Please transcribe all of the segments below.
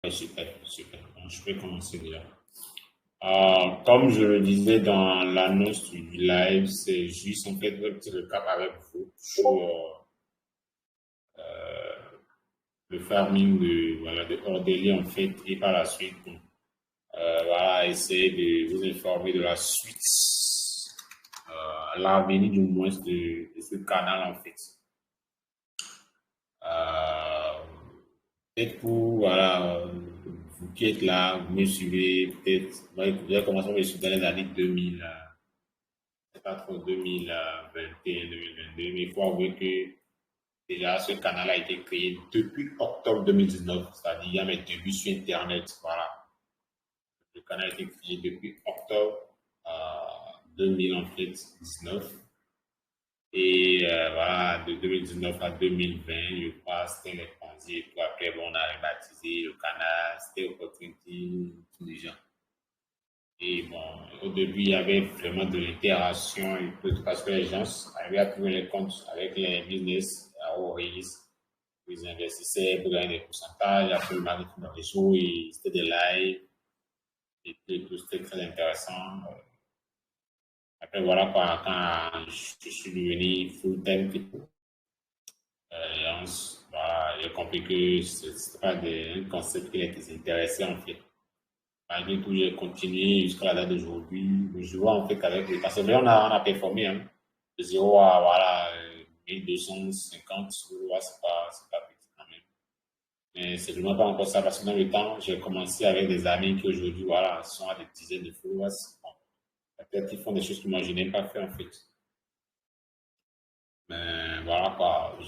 Ouais, super, super. Bon, je peux commencer déjà. Comme je le disais dans l'annonce du live, c'est juste en fait un petit recap avec vous sur le farming de Ordeli en fait et par la suite, bon, voilà, essayer de vous informer de la suite, l'avenir du moins de ce canal en fait. Euh, Peut-être pour, voilà, vous qui êtes là, vous me suivez, peut-être, vous avez commencé à me suivre dans les années 2000, c'est pas trop 2021, 2022, mais il faut avouer que déjà ce canal a été créé depuis octobre 2019, c'est-à-dire il y a mes débuts sur Internet, voilà. Le canal a été créé depuis octobre 2000, en fait, 19. Et voilà, de 2019 à 2020, je crois, c'était les pandémies. Et puis après, bon, on a rebaptisé le canal, c'était Opportunity, tout déjà. Et bon, au début, il y avait vraiment de l'interaction et tout, parce que les gens arrivaient à trouver les comptes avec les business à haut risque. Ils investissaient pour gagner des pourcentages, après le marketing dans les réseau, et c'était des lives, et tout, c'était très intéressant. Après, voilà, quand je suis devenu full-time, voilà, j'ai compris que ce n'est pas un concept qui les intéressait en fait. Malgré tout, j'ai continué jusqu'à la date d'aujourd'hui. Je vois en fait qu'avec les. Parce que là, on a performé, hein, de 0 à voilà, 1250, ouais, c'est pas petit quand même. Mais c'est vraiment pas encore ça parce que dans le temps, j'ai commencé avec des amis qui aujourd'hui voilà, sont à des dizaines de followers. Bon, peut-être qu'ils font des choses que moi je n'aime pas faire en fait. Mais voilà quoi.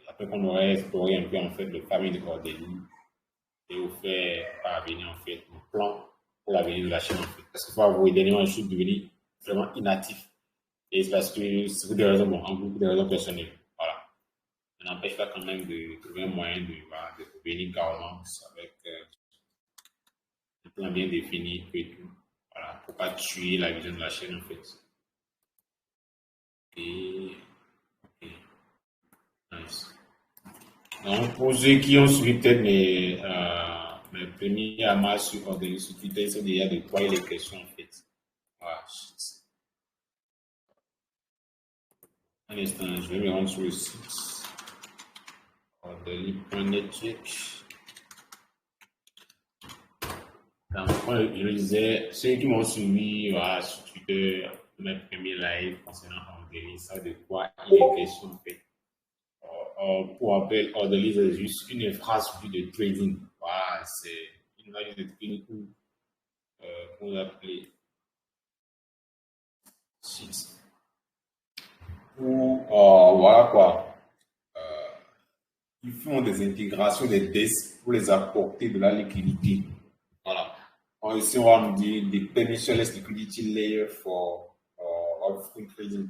Après qu'on aurait exploré un peu en fait le famille de Cordélie et vous faire parvenir en fait mon plan pour l'avenir de la chaîne en fait. Parce que faut avouer, dernièrement, je suis devenu vraiment inactif. Et c'est parce que c'est pour des raisons, bon, en beaucoup de raisons personnelles. Voilà. Ça n'empêche pas quand même de trouver un moyen voilà, de revenir carrément avec un plan bien défini et tout. Voilà. Pour pas tuer la vision de la chaîne en fait. Et, et nice. Donc, pour ceux qui ont suivi peut-être mes premiers amas sur Ordeli sur Twitter, ils sont déjà de quoi les questions en fait. Voilà. Un instant, je vais me rendre sur le site ordeli.network. Donc, je le disais, ceux qui m'ont suivi voilà, sur Twitter, mes premiers lives concernant Ordeli, ça de quoi il est question en fait. Pour rappel, Ordeli, c'est juste une infrastructure de trading. Voilà, c'est une infrastructure de trading pour l'appeler site. Pour, voilà quoi, ils font des intégrations des desks pour les apporter de la liquidité. Voilà. Ici, on va nous dire the permissionless liquidity layer for offering trading.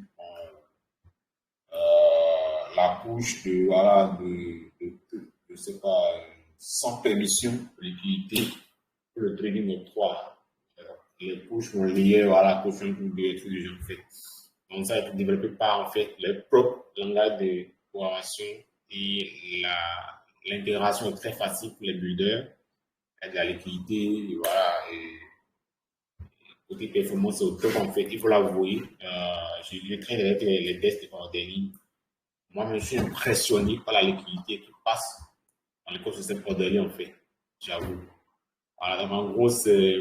La couche de, voilà, je sais pas, sans permission de liquidité pour le trading octroie. Les couches vont lier, voilà, caution pour des trucs du genre, en fait. Donc, ça a été développé par, en fait, les propres langages de programmation et l'intégration est très facile pour les builders. Il y a de la liquidité, et voilà. Et côté performance, c'est au top, en fait. Il faut l'avouer. J'ai traîné avec les tests de Ordeli. Moi, je suis impressionné par la liquidité qui passe dans l'écosystème Ordeli, en fait. J'avoue. Voilà, donc, en gros, c'est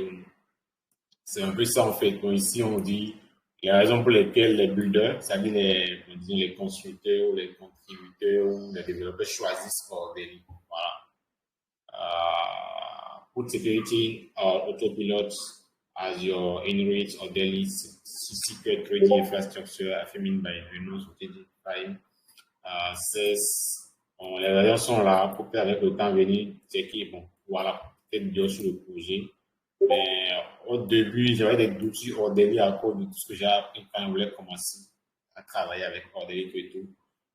un peu ça en fait. Donc, ici, on dit les raisons pour lesquelles les builders, c'est-à-dire les constructeurs ou les contributeurs ou les développeurs choisissent Ordeli. Voilà. Put security or autopilot as your inrate Ordeli secret trading infrastructure affirmed by Renault Spotify. Les raisons sont là pour que avec le temps venir, c'est qui, bon, voilà, peut-être bien sur le projet. Mais au début, j'avais des doutes sur Ordeli à cause de tout ce que j'ai appris quand je voulais commencer à travailler avec Ordeli et tout.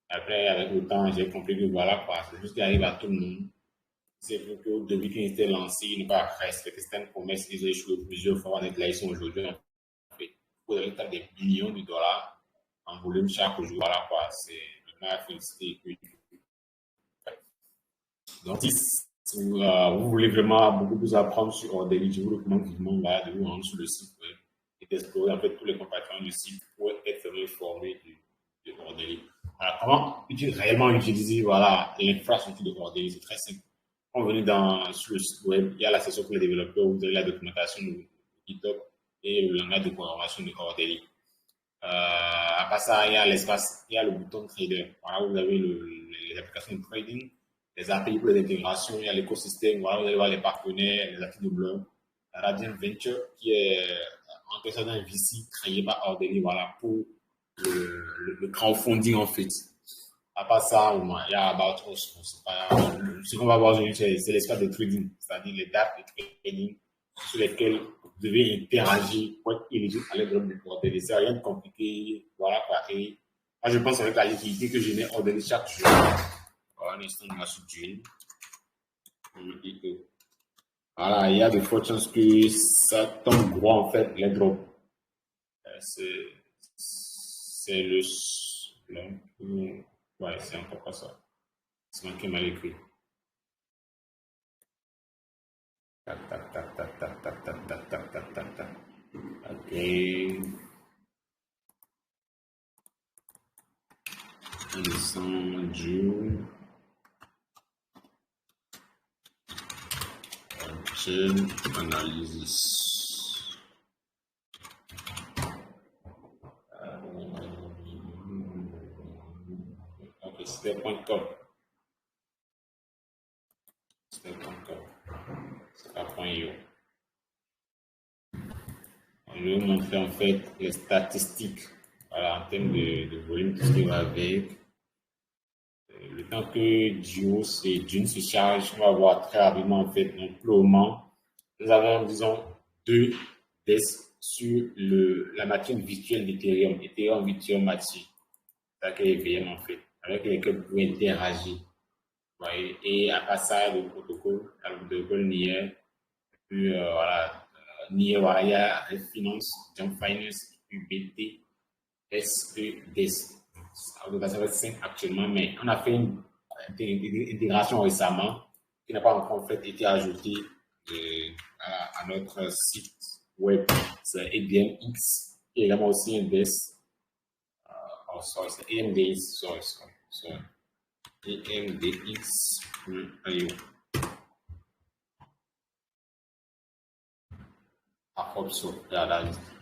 Après, avec le temps, j'ai compris que voilà, quoi, c'est juste qui arrive à tout le monde. C'est vrai qu'au début, quand ils étaient lancés, ils n'ont pas respecté certaines promesses, ils ont échoué plusieurs fois, on est là, ils sont aujourd'hui, en fait, vous avez des millions de dollars en volume chaque jour, voilà, quoi, c'est vraiment à féliciter. Donc, si vous voulez vraiment beaucoup plus apprendre sur Ordelli, je vous recommande vivement de vous rendre sur le site web et d'explorer en fait tous les compartiments du site pour être vraiment informé de Ordelli. Alors, comment réellement utiliser l'infrastructure de Ordelli? C'est très simple. Quand vous venez sur le site web, il y a la section pour les développeurs où vous avez la documentation de GitHub et le langage de programmation de Ordelli. À part ça, il y a l'espace, il y a le bouton trader. Voilà, vous avez les applications de trading, les API pour les intégrations, il y a l'écosystème. Voilà, vous allez voir les partenaires, les actifs de blog. Radiant Venture, qui est en quelque sorte un VC créé par Ordelli, voilà, pour le crowdfunding en fait. À part ça, il y a About Us. Ce qu'on va voir aujourd'hui, c'est l'espace de trading, c'est-à-dire les dates de trading sur lesquelles vous devez interagir pour être éligible à l'aide de Ordelli. C'est rien de compliqué. Voilà quoi. Et moi, je pense avec la liquidité que je mets Ordelli chaque jour. Voilà, un instant, on va sur June. Voilà, il y a de fortes chances que ça tombe gros en fait, les drops. C'est ouais, c'est encore pas ça. C'est manqué mal écrit. Tac, tac, tac, tac, tac, tac, tac, tac, tac, tac, tac, tac. Ok. June. Chain analysis. Ok, step.com. Step.com. C'est pas .io. On va vous montrer en fait les statistiques. Voilà, en termes de volume, tout ce qui va avec. Le temps que Dune se charge, on va voir très rapidement en fait. Donc, pour le moment, nous avons, disons, deux tests sur la machine virtuelle d'Ethereum, Ethereum Virtual Machine, c'est ça EVM en fait, avec lesquels vous pouvez interagir. Ouais, et à part ça, le protocole NIR, puis voilà, NIR, voilà, il y a Finance, Jump Finance, UBT, SEDES. Ça va être 5 actuellement, mais on a fait une intégration récemment qui n'a pas encore en fait été ajoutée à notre site web. C'est EDMX et également aussi un DES. Oh, sorry, c'est EMDX. Sorry. EMDX.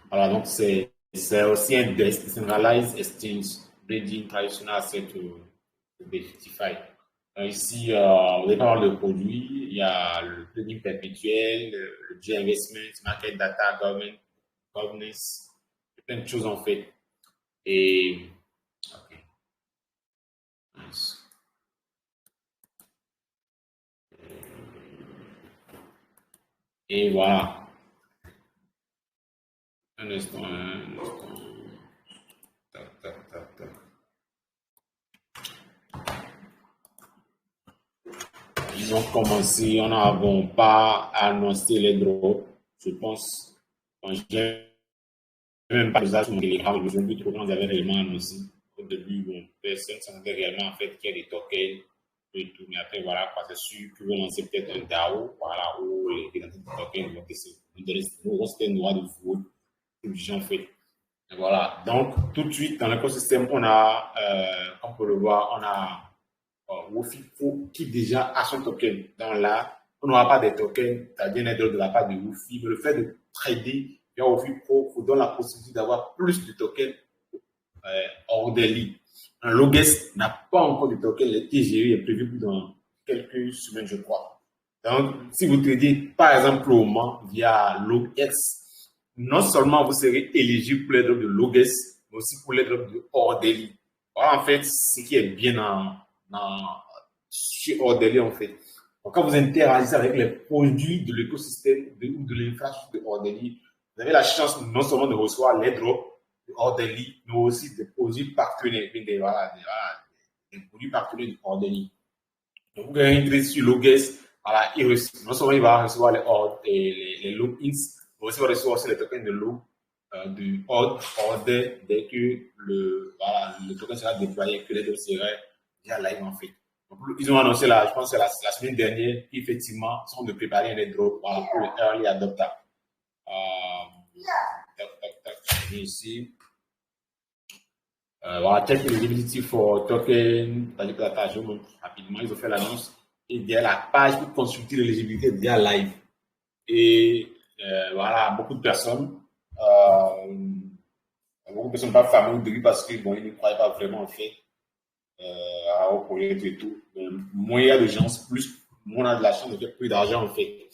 Voilà, donc c'est aussi un Decentralized Exchange Bridging Traditional Asset to DeFi. Ici, vous avez pas mal de produits. Il y a le trading perpétuel, le G-Investment, Market Data, Governance, plein de choses en fait. Et, okay. Nice. Et voilà. Un instant. Tac. Ils ont commencé, on n'avons pas annoncé les drops. Je pense, j'ai même pas l'usage sur mon télégramme, je me souviens plus trop quand ils avaient réellement annoncé. Au début, bon, personne ne savait réellement en fait qu'il y a des tokens et tout. Mais après, voilà, c'est sûr qu'ils vont lancer peut-être un DAO, voilà, où les tokens vont rester noirs de vote, tout le genre fait. Et voilà. Donc, tout de suite, dans l'écosystème, on a, comme on peut le voir, on a Wofi Pro qui déjà a son token. Donc là, on n'aura pas des tokens, c'est-à-dire un airdrop de la part de Wofi, mais le fait de trader via Wofi Pro vous donne la possibilité d'avoir plus de tokens hors des lignes. Un Loges n'a pas encore de tokens, le TGE est prévu dans quelques semaines, je crois. Donc, si vous tradez, par exemple, au moment via Loges, non seulement vous serez éligible pour l'airdrop de Loges, mais aussi pour l'airdrop de hors des lignes. Voilà, en fait, ce qui est bien chez Ordelli, en fait. Donc, quand vous interagissez avec les produits de l'écosystème ou de l'infrastructure de Ordelli, vous avez la chance non seulement de recevoir les drops de Ordelli, mais aussi des produits partenaires, des produits partenaires de Ordelli. Donc, vous gagnez sur Loges, voilà, non seulement il va recevoir les logins, mais aussi il va recevoir aussi les tokens de log du order dès que le token sera déployé, que les deux seraient déjà live en fait. Donc, ils ont annoncé là, je pense que c'est la semaine dernière, qu'effectivement, ils sont de préparer un airdrop pour le early adopter. Ici. Voilà, check eligibility for token, rapidement, ils ont fait l'annonce. Et il y a la page pour consulter l'éligibilité déjà live. Et voilà, beaucoup de personnes pas familières au début parce qu'ils bon, ne croyaient pas vraiment en fait au projet et tout. Moins il y a de gens, plus moins on a de la chance de faire plus d'argent en fait.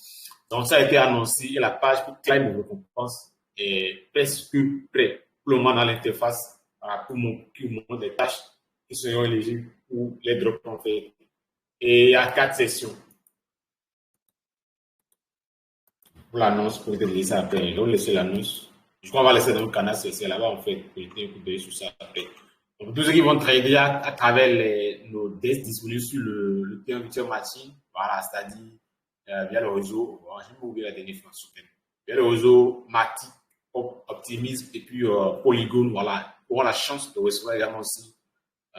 Donc ça a été annoncé et la page pour claim de récompense est presque prête. Pour le moment dans l'interface, pour montrer des tâches qui seront éligibles pour les drops en fait. Et il y a 4 sessions. Pour l'annonce, pour te laisser après. On laisse l'annonce. Je crois qu'on va laisser dans le canal, c'est là-bas en fait. Pour jeter un coup d'œil sur ça après. Donc, tous ceux qui vont trader à travers nos desks disponibles sur le terrain virtual machine, voilà, c'est-à-dire via le réseau, j'ai pas oublié la dernière fois, via le réseau Matic, Optimism et puis Polygon, voilà, auront la chance de recevoir également aussi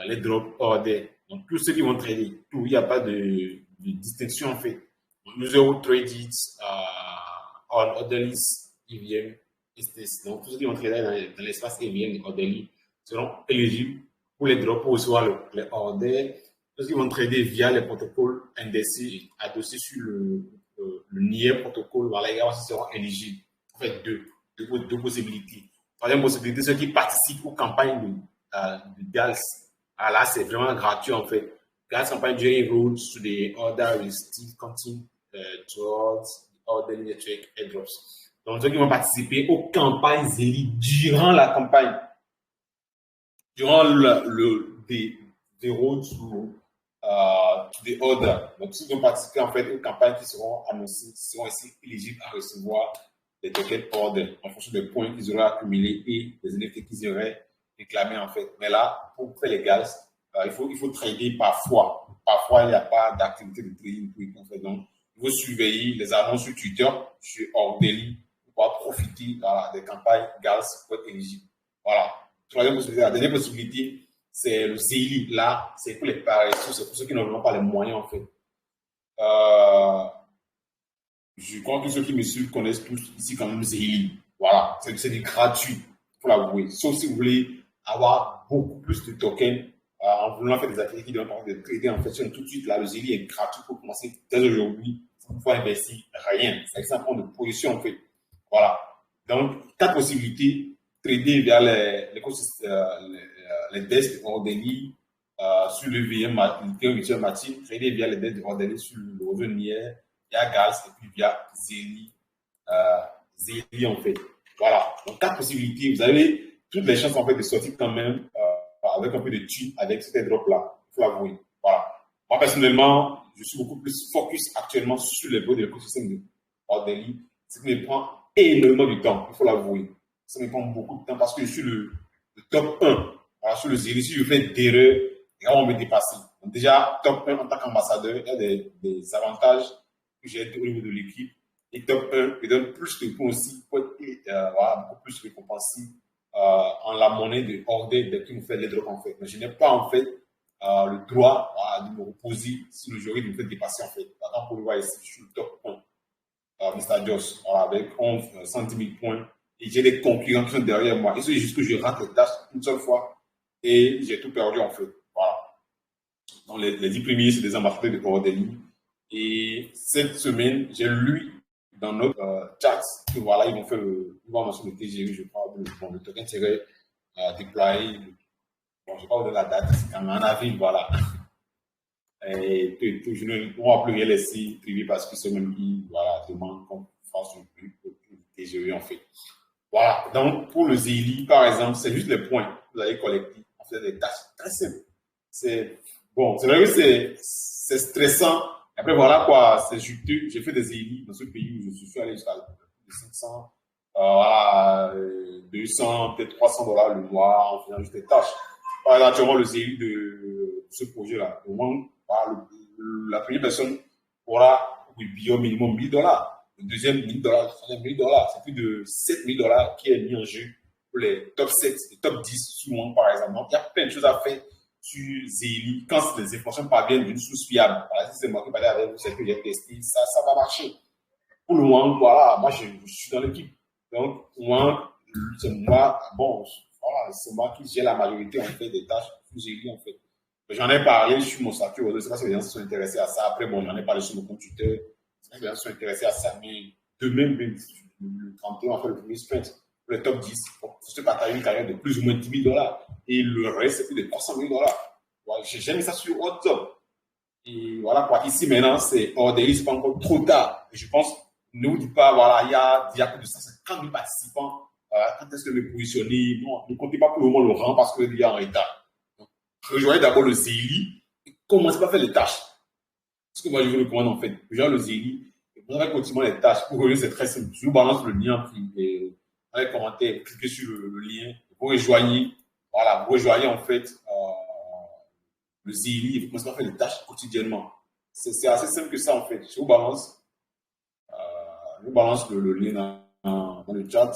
les drops order. Donc, tous ceux qui vont trader, tout, il n'y a pas de distinction en fait. User who traded on orderless EVM, donc tous ceux qui vont trader dans l'espace EVM orderly seront éligibles pour les drops pour recevoir les orders. Ceux qui vont trader via les protocoles indexés adossés sur le NIR protocole, voilà, les gars aussi seront éligibles. En fait, deux possibilités. Troisième possibilité, ceux qui participent aux campagnes de GALS. Ah, là, c'est vraiment gratuit en fait. GALS campagne during road to the order will still continue towards the order network airdrops. Donc, ceux qui vont participer aux campagnes Zeli durant la campagne, durant des roads to the order. Donc, ceux qui vont participer en fait aux campagnes qui seront annoncées seront aussi éligibles à recevoir des tokens order en fonction des points qu'ils auraient accumulés et des NFT qu'ils auraient réclamés en fait. Mais là, pour faire les GALS, il faut trader parfois. Parfois, il n'y a pas d'activité de trading en fait. Donc, il faut surveiller les annonces sur Twitter, sur Orderly, pour pouvoir profiter des campagnes GALS pour être éligible. Voilà. Troisième possibilité. La dernière possibilité, c'est le CELI. Là, c'est pour les paresseux, c'est pour ceux qui n'ont vraiment pas les moyens en fait. Je crois que ceux qui me suivent connaissent tous ici quand même CELI. Voilà, c'est du gratuit, il faut l'avouer. Sauf si vous voulez avoir beaucoup plus de tokens en voulant faire des activités qui donnent pas de trader en fait tout de suite. Là, le CELI est gratuit pour commencer dès aujourd'hui. Vous pouvez investir rien. C'est exemple de position en fait. Voilà. Donc, 4 possibilités. Trader via les desks de Orderly sur le VM, le virtual machine. Trader via les desks de Orderly sur le réseau NIR. Via GALS et puis via Zeli en fait. Voilà. Donc, 4 possibilités. Vous avez toutes les chances en fait de sortir quand même avec un peu de thunes avec cet airdrop-là. Il faut l'avouer. Voilà. Moi, personnellement, je suis beaucoup plus focus actuellement sur les bots de l'écosystème de Orderly. Ce qui me prend énormément de temps. Il faut l'avouer. Ça me prend beaucoup de temps parce que je suis le top 1. Voilà, sur le Zeli, si je fais d'erreurs, les gars vont me dépasser. Donc, déjà, top 1 en tant qu'ambassadeur, il y a des avantages que j'ai au niveau de l'équipe. Et top 1 me donne plus de points aussi pour être voilà, beaucoup plus récompensé en la monnaie de order dès qu'il me fait les drops en fait. Mais je n'ai pas en fait le droit de me reposer si le jury me fait dépasser en fait. Par exemple, pour le voir ici, je suis le top 1, Mr. Joss, voilà, avec 11 110 000 points. Et j'ai des concurrents qui sont derrière moi. Et c'est juste que je rate les tâches une seule fois et j'ai tout perdu en fait. Voilà. Donc les 10 premiers, c'est des ambassadeurs de Orderly. Et cette semaine, j'ai lu dans notre chat que voilà, ils vont mentionner le TGV, je crois, le token serait déployé. Bon, je ne sais pas où de la date, c'est en avril, voilà. Et je ne pourrai plus laisser privé parce que c'est même qui, voilà, demande qu'on fasse le TGV en fait. Voilà. Donc, pour le Zeli, par exemple, c'est juste les points que vous allez collecter. En fait, des tâches très simples. C'est bon, c'est vrai que c'est stressant. Après, voilà quoi, c'est juteux. J'ai fait des Zeli dans ce pays où je suis allé jusqu'à 500, voilà, 200, peut-être $300 le mois en faisant juste des tâches. Par exemple, actuellement, le Zeli de ce projet-là, au moins, voilà, la première personne aura au minimum $1000. Le deuxième, $1000, le troisième, $1000. C'est plus de $7000 qui est mis en jeu pour les top 7, les top 10, souvent, par exemple. Donc, il y a plein de choses à faire sur Zélie, quand les informations parviennent d'une source fiable, voilà, si c'est moi qui parle avec vous, c'est que j'ai testé, ça va marcher. Pour le moment, voilà, moi, je suis dans l'équipe. Donc, moi, c'est moi, bon, voilà, c'est moi qui gère la majorité, en fait, des tâches sur Zélie, en fait. J'en ai parlé sur mon statut, je ne sais pas si les gens se sont intéressés à ça. Après, bon, j'en ai parlé sur mon compte Twitter. Les gens se sont intéressés à ça, mais demain, le 31, on fait le premier sprint pour le top 10. Pour se partager une carrière de plus ou moins 10 000 $. Et le reste, c'est plus de 300 000 $. Voilà, j'ai mis ça sur WhatsApp. Et voilà quoi. Ici, maintenant, c'est hors des listes, pas encore trop tard. Et je pense, ne vous dites pas, voilà, il y a plus de 150 000 participants. Quand est-ce que je vais me positionner? Non, ne comptez pas pour le moment le rang parce qu'il y a en retard. Donc, rejoignez d'abord le CELI et commencez pas à faire les tâches. Ce que moi, je vous recommande en fait. Rejoignez le CELI et vous avez continuellement les tâches. Pour rejoindre, c'est très simple. Je vous balance le lien dans les commentaires. Cliquez sur le lien. Vous rejoignez. Voilà, vous rejoignez en fait le CELI et vous commencez à faire les tâches quotidiennement. C'est assez simple que ça en fait. Je vous balance le lien dans le chat.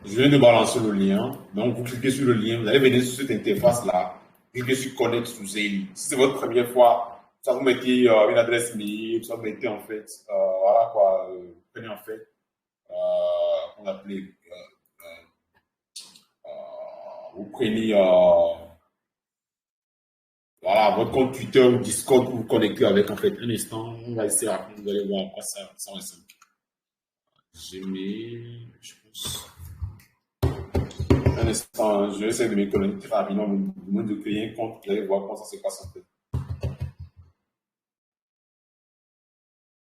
Je viens de balancer le lien. Donc, vous cliquez sur le lien, vous allez venir sur cette interface-là. Cliquez sur Connect sous Zelle. Si c'est votre première fois, ça vous mettez une adresse mail, ça vous mettez en fait, voilà quoi, vous prenez en fait, on appelait, vous prenez, voilà, votre compte Twitter ou Discord pour vous connecter avec en fait. Un instant, on va essayer après, vous allez voir quoi ça ressemble. Gmail, je pense. Un instant, je vais essayer de me connecter rapidement, de créer un compte, vous allez voir comment ça se passe en fait.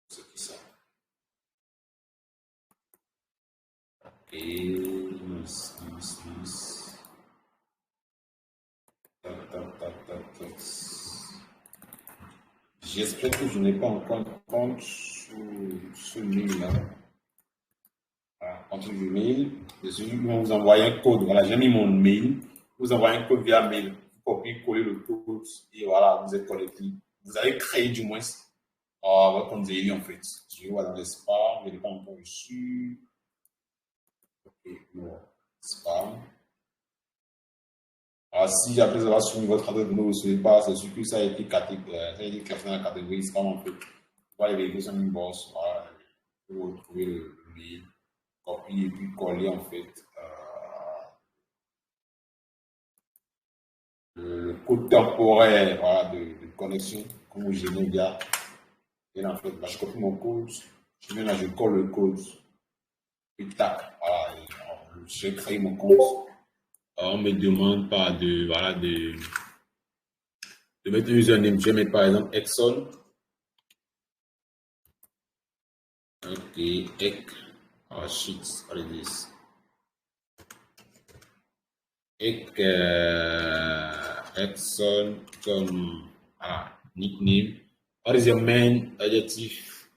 C'est qui ça? Et j'espère que je n'ai pas encore un compte sur ce mail-là. Voilà, compte Gmail. Je vais vous envoyer un code. Voilà, j'ai mis mon mail. Vous envoyez un code via mail. Vous copiez, collez le code et voilà, vous êtes connecté. Vous allez créer du moins votre compte Zelle en fait. Je vais voir dans les spams, je n'ai pas encore reçu. Ok, non, spam. Alors, si après avoir soumis votre adresse, vous ne recevez pas, c'est sûr que ça a été classé dans la catégorie spam en fait. Vous allez vérifier son inbox, voilà, vous retrouvez le mail, copier et puis coller en fait le code temporaire voilà, de connexion que vous gênez bien. Et en fait, bah, je copie mon code, je viens là, je colle le code, et tac, voilà, j'ai créé mon compte. On me demande pas de, voilà, de mettre un username. Je vais mettre par exemple Exxon. Ok, oh shit, what is this? Exxon comme nickname. What is your main objective?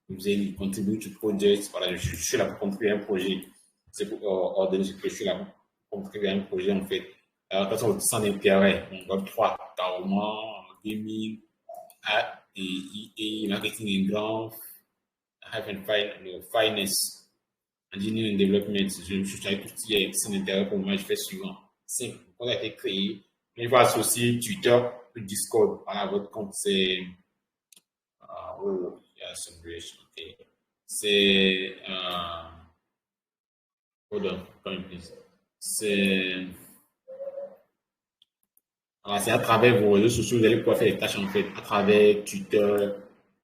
Vous allez contribuer to project. Voilà, je suis là pour contribuer à un projet. C'est pour ordonner ce que je suis là pour contribuer à un projet en fait. Quand on sans intérêt, on voit 3 carrément, 2000, et marketing in growth, finance, engineering development. Je suis avec tout ce qui est sans intérêt pour moi, je fais suivant. Simple. Quand il a été créé, il faut associer Twitter ou Discord. Voilà, votre compte, c'est. Oh, yeah, celebration. Okay. C'est. Hold on, come please. C'est à travers vos réseaux sociaux, vous allez pouvoir faire les tâches en fait. À travers Twitter,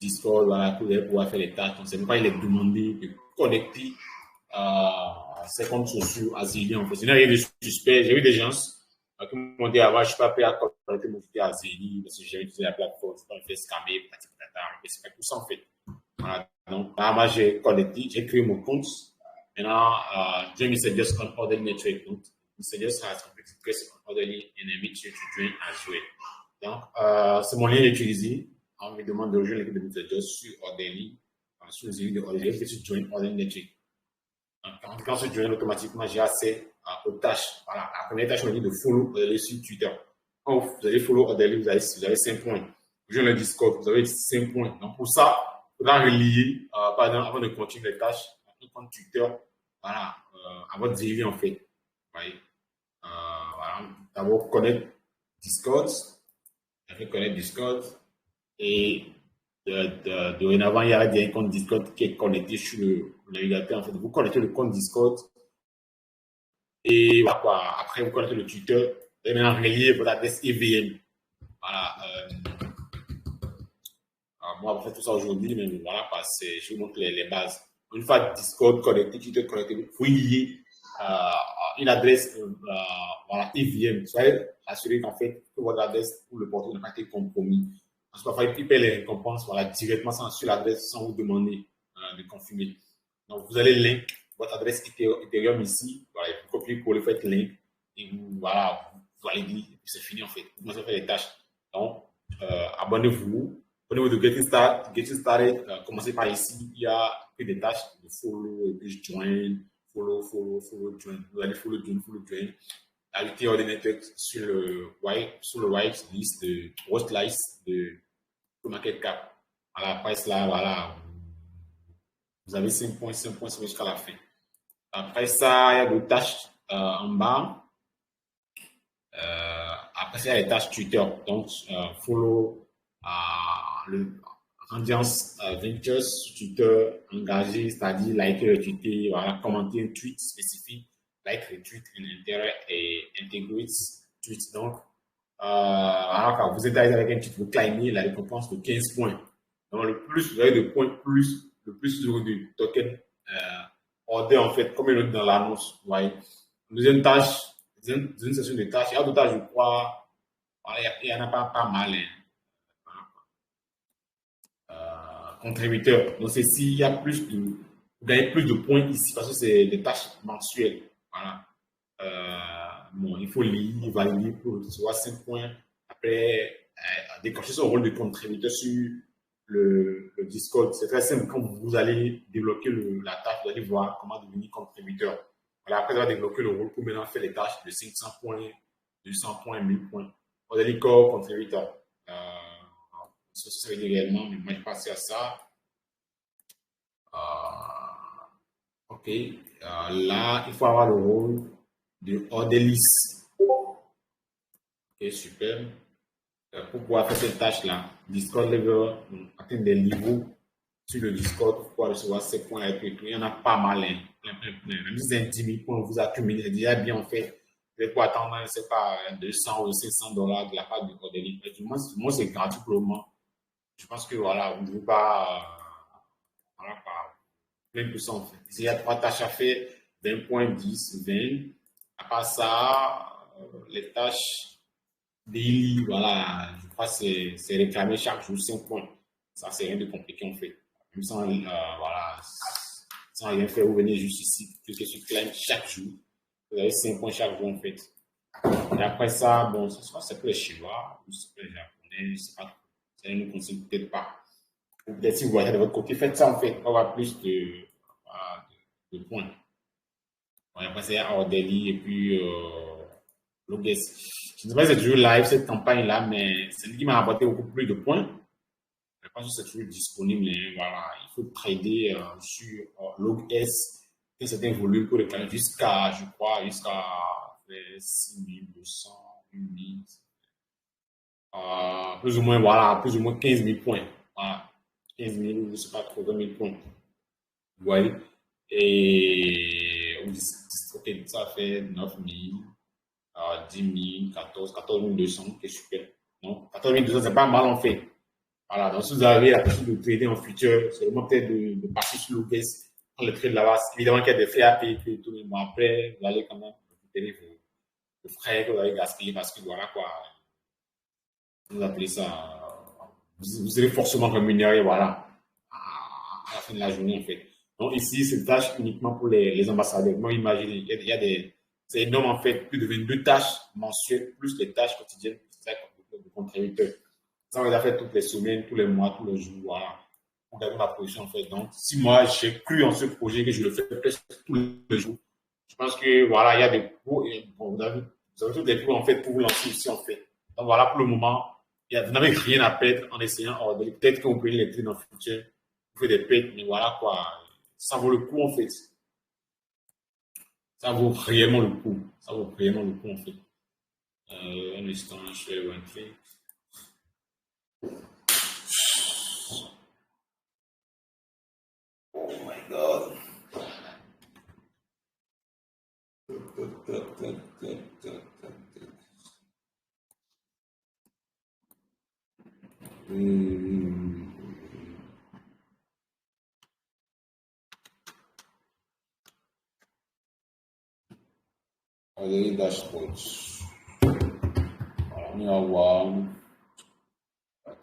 Discord, voilà, vous allez pouvoir faire les tâches. Donc, c'est pourquoi il est demandé de connecter ces comptes sociaux à Zelle en fait. Sinon, il y a des suspects. J'ai vu des gens qui m'ont dit avant, je ne suis pas prêt à connecter mon Twitter à Zelle parce que j'ai utilisé la plateforme, je peux me faire scammer, c'est pas tout ça en fait. Voilà. Donc, moi, j'ai connecté, j'ai créé mon compte. Maintenant, Jamie suggest on other network. Donc, suggest has completed request on other and invite you to join as well. Donc, c'est mon lien d'utiliser. On me demande de rejoindre l'équipe de Suggest sur Orderly, sur les de Orderly, je suis join Other network. Donc, quand je join automatiquement, j'ai accès aux tâches. Voilà, la première tâche me dit de follow Orderly sur Twitter. Quand vous allez follow Orderly, vous avez 5 points. Vous joignez le Discord, vous avez 5 points. Donc, pour ça, faudra relier, par exemple, avant de continuer les tâches, un compte Twitter, voilà, à votre DV en fait. Vous voyez? Voilà. D'abord, connaître Discord, connaître Discord, et dorénavant, il y a un compte Discord qui est connecté sur le navigateur. En fait, vous connectez le compte Discord et voilà, quoi. Après, vous connectez le Twitter et maintenant relier votre adresse EVM. Voilà. Moi, on fait tout ça aujourd'hui, mais voilà, je vous montre les bases. Une fois Discord connecté, Twitter connecté, vous pouvez lier une adresse voilà, EVM. Soyez assuré qu'en fait, que votre adresse ou le portefeuille n'a pas été compromis. Parce que parfois, ils paient les récompenses voilà, directement sur l'adresse sans vous demander de confirmer. Donc, vous allez link votre adresse Ethereum ici. Voilà, vous copiez-coller, faites link. Et vous, voilà, vous allez dire, c'est fini en fait. Vous commencez à faire les tâches. Donc, abonnez-vous. Au niveau de Getting Started, commencez par ici. Il y a des tâches de follow, et puis join, follow, join. Vous allez follow, join. Ajoutez ordinateur sur le white list de watch list de market cap. À la price là, voilà, vous avez 5 points jusqu'à la fin. Après ça, il y a d'autres tâches en bas. Après ça, il y a les tâches Twitter. Donc, follow le Radiance Ventures sur Twitter, engagé, c'est-à-dire liker le tweet, voilà, commenter un tweet spécifique, like le tweet, et intégrer tweet. Donc, alors, quand vous êtes avec un tweet, vous claimez la récompense de 15 points. Donc, le plus vous avez de points, le plus vous aurez de tokens order, en fait, comme il est dans l'annonce. Vous voyez. Deuxième tâche, deuxième session de tâches, il y a d'autres tâches, je crois, voilà, il y en a pas mal. Hein. Contributeur. Donc, c'est s'il y a vous gagnez plus de points ici parce que c'est des tâches mensuelles. Voilà. Bon, il faut lire, valider pour recevoir 5 points. Après, déclencher son rôle de contributeur sur le Discord. C'est très simple. Quand vous allez débloquer la tâche, vous allez voir comment devenir contributeur. Voilà, après avoir débloqué le rôle pour maintenant faire les tâches de 500 points, 200 points, 1000 points. Vous allez corps contributeur. Ça veut dire réellement, mais moi je passe à ça. Ok. Là, il faut avoir le rôle de orderlist. Ok, super. Pour pouvoir faire cette tâche-là, Discord level, atteindre des niveaux sur le Discord pour pouvoir recevoir ces points avec tout. Il y en a pas mal, hein. Plein. Même si c'est 10 000 points, vous accumulez, c'est déjà bien en fait. Vous pouvez attendre, je ne sais pas, 200 ou 500 dollars de la part du orderlist. Moi, c'est gratuit pour le moment. Je pense que voilà, vous ne devez pas, voilà, pas plein de ça en fait. S'il y a 3 tâches à faire, 20 points, 10, 20. À part ça, les tâches daily, voilà, je crois que c'est réclamé chaque jour 5 points. Ça, c'est rien de compliqué en fait. Même sans, voilà, sans rien faire, vous venez juste ici, cliquez sur claim chaque jour. Vous avez 5 points chaque jour en fait. Et après ça, bon, c'est pour les Chinois, ou c'est pour les Japonais, je ne sais pas. Ça ne nous concerne peut-être pas. Peut-être si vous voyez de votre côté, faites ça en fait, on va avoir plus de points. Bon, après, c'est Ordelli et puis Logues. Je ne sais pas si c'est toujours live cette campagne-là, mais c'est lui qui m'a apporté beaucoup plus de points. Je pense que c'est toujours disponible. Hein, voilà. Il faut trader sur Logues un certain volume pour réclamer jusqu'à, je crois, jusqu'à 6200, 8000. Plus ou moins, voilà, plus ou moins 15 000 points. Voilà. 15 000, je ne sais pas trop, 20 000 points. Vous voyez? Et ok, ça fait 9 000, 10 000, 14 200, c'est super. Donc, 14 200, c'est pas mal en fait. Voilà, donc si vous avez la possibilité de trader en futur, c'est vraiment peut-être de passer sur l'OBS, prendre le trade là-bas. Évidemment qu'il y a des frais à payer tout le monde. Après, vous allez quand même récupérer vos frais que vous avez gaspillés parce que voilà quoi, vous appelez ça, vous serez forcément rémunéré, voilà, à la fin de la journée en fait. Donc ici, c'est une tâche uniquement pour les ambassadeurs. Moi, imaginez, il y a c'est énorme en fait, plus de 22 tâches mensuelles, plus les tâches quotidiennes de contributeurs. Ça, on les a fait toutes les semaines, tous les mois, tous les jours, voilà, pour gagner ma position en fait. Donc, si moi, j'ai cru en ce projet, que je le fais presque tous les jours, je pense que voilà, il y a des cours, bon, vous avez tous des cours en fait pour vous lancer ici en fait. Donc voilà, pour le moment, vous n'avez rien à perdre en essayant. Peut-être que vous pouvez les traiter dans le futur. fait des pertes, mais voilà quoi. Ça vaut le coup en fait. Ça vaut réellement le coup. Ça vaut réellement le coup en fait. Un instant, je vais rentrer. Oh my god. Hmm. Allez, dashboards. Voilà, on va voir.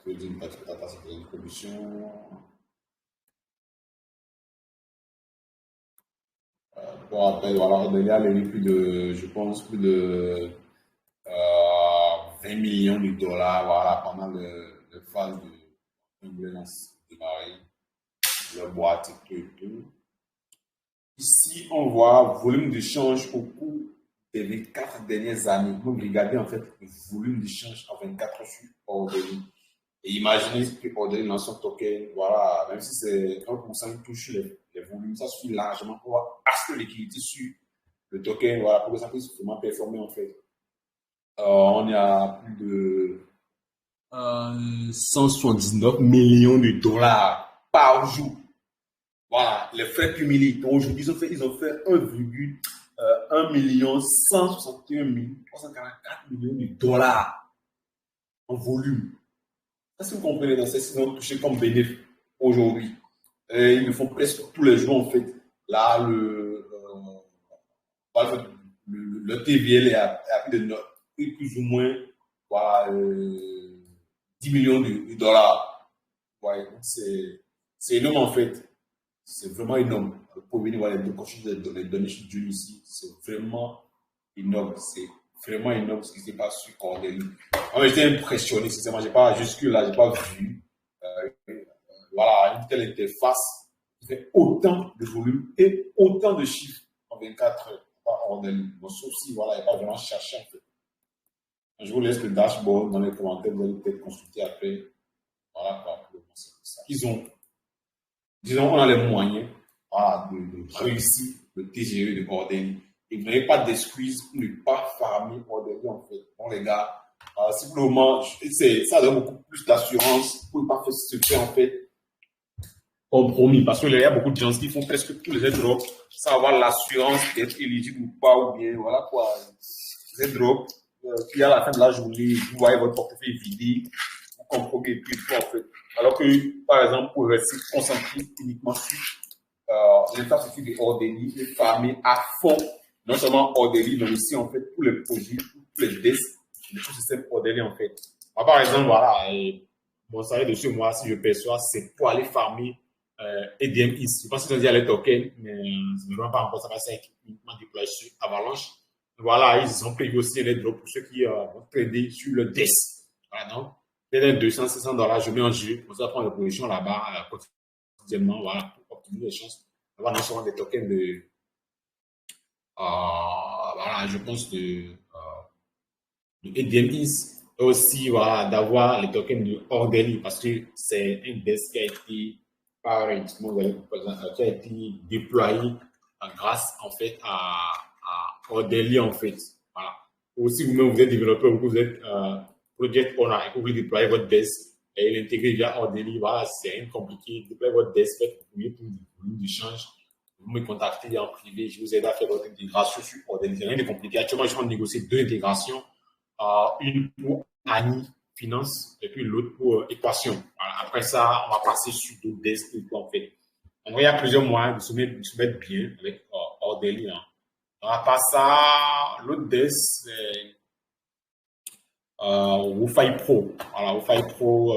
Trading, data, c'est commission. Pour rappel, voilà, il y a levé plus de, je pense, plus de 20 millions de dollars, voilà, pendant le phase de démarrer, le boîte et tout et tout. Ici, on voit volume d'échange au cours des 24 dernières années. Donc, regardez en fait le volume d'échange en 24 sur Ordeli. Et imaginez que Ordeli lance son token, voilà, même si c'est 1% qui touche les volumes, ça suffit largement pour acheter l'équité sur le token, voilà, pour que ça puisse vraiment performer en fait. On est à plus de 179 millions de dollars par jour. Voilà, les frais cumulés. Donc aujourd'hui, ils ont fait 1 million 161 344 millions de dollars en volume. Est-ce que vous comprenez dans ces ils ont touché comme bénéfice aujourd'hui? Ils le font presque tous les jours en fait. Là, le TVL est à plus ou moins voilà, 10 millions de dollars. Ouais, c'est énorme en fait. C'est vraiment énorme. Pour venir voir les données sur Dieu ici, c'est vraiment énorme. C'est vraiment énorme ce qui se passe sur Cordeli. Moi, j'étais impressionné, sincèrement. Jusque-là, j'ai pas vu. Voilà, une telle interface qui fait autant de volume et autant de chiffres en 24 heures. Cordeli. Bon, sauf si, voilà, il n'y a pas vraiment cherché en fait. Je vous laisse le dashboard dans les commentaires, vous allez peut-être consulter après. Voilà, quoi, pour ça. Disons, on a les moyens de réussir le TGE de Ordeli. Et vous n'avez pas d'excuses pour ne pas farmer Ordeli en fait. Bon, les gars, simplement, ça donne beaucoup plus d'assurance pour ne pas faire ce fait en fait compromis. Parce qu'il y a beaucoup de gens qui font presque tous les airdrops sans avoir l'assurance d'être éligible ou pas, ou bien, voilà quoi. Les airdrops, puis à la fin de la journée, vous voyez votre portefeuille vidé, vous comprenez plus tout en fait. Alors que, par exemple, pour rester concentré uniquement sur l'infrastructure de Ordeli, les farmer à fond, non seulement Ordeli, mais aussi en fait tous les projets, tous les desks, le système Ordeli en fait. Moi, par exemple, voilà, mon salaire dessus, moi, si je perçois, c'est pour aller farmer EDMIS. Je pense qu'ils ont dit à les tokens, mais c'est vraiment pas encore ça va être uniquement déployé sur Avalanche. Voilà, ils ont payé aussi les drops pour ceux qui vont trader sur le desk. Voilà, donc, peut-être 200, 600 dollars, je mets en jeu, on va prendre la position là-bas quotidiennement, voilà, pour optimiser les chances d'avoir non seulement des tokens voilà, je pense de EDMIS, et aussi, voilà, d'avoir les tokens de Ordeli, parce que c'est un desk qui a été, qui a été déployé grâce, en fait, à Ordeli, en fait. Voilà. Aussi, vous-même, vous êtes développeur, vous êtes project owner, et que vous voulez déployer votre desk et l'intégrer via Ordeli, voilà, c'est rien de compliqué. Déployer votre desk, faites pour du volume d'échange. Vous me contactez en privé, je vous aide à faire votre intégration sur Ordeli. C'est rien de compliqué. Actuellement, je suis en train de négocier 2 intégrations, une pour Annie Finance et puis l'autre pour Équation. Voilà. Après ça, on va passer sur d'autres desks en fait. Donc, il y a plusieurs moyens de se mettre bien avec Ordeli. Hein. À part ça, l'autre desk, c'est WooFi Pro. Voilà, WooFi Pro,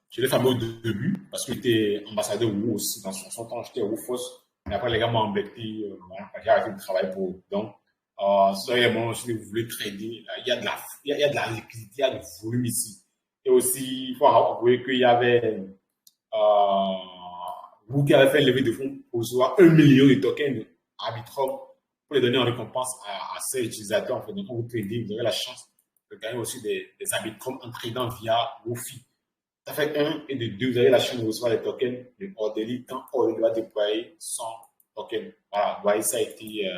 je l'ai fameux au début parce que j'étais ambassadeur Woo aussi. Dans son temps, j'étais Woofos. Mais après, les gars m'ont embêté. Voilà, j'ai arrêté de travailler pour eux. Donc, soyez si vous voulez trader, il y a de la liquidité, il y a du volume ici. Et aussi, il faut avouer qu'il y avait vous qui avez fait lever de fonds pour recevoir 1 million de tokens Arbitrum pour les donner en récompense à ces utilisateurs. En fait. Donc, quand vous tradez, vous avez la chance de gagner aussi des Arbitrum en tradant via Wofi. ça fait un, et de deux, vous avez la chance de recevoir les tokens de Ordeli quand Ordeli va déployer son token. Voilà, vous voyez, ça a été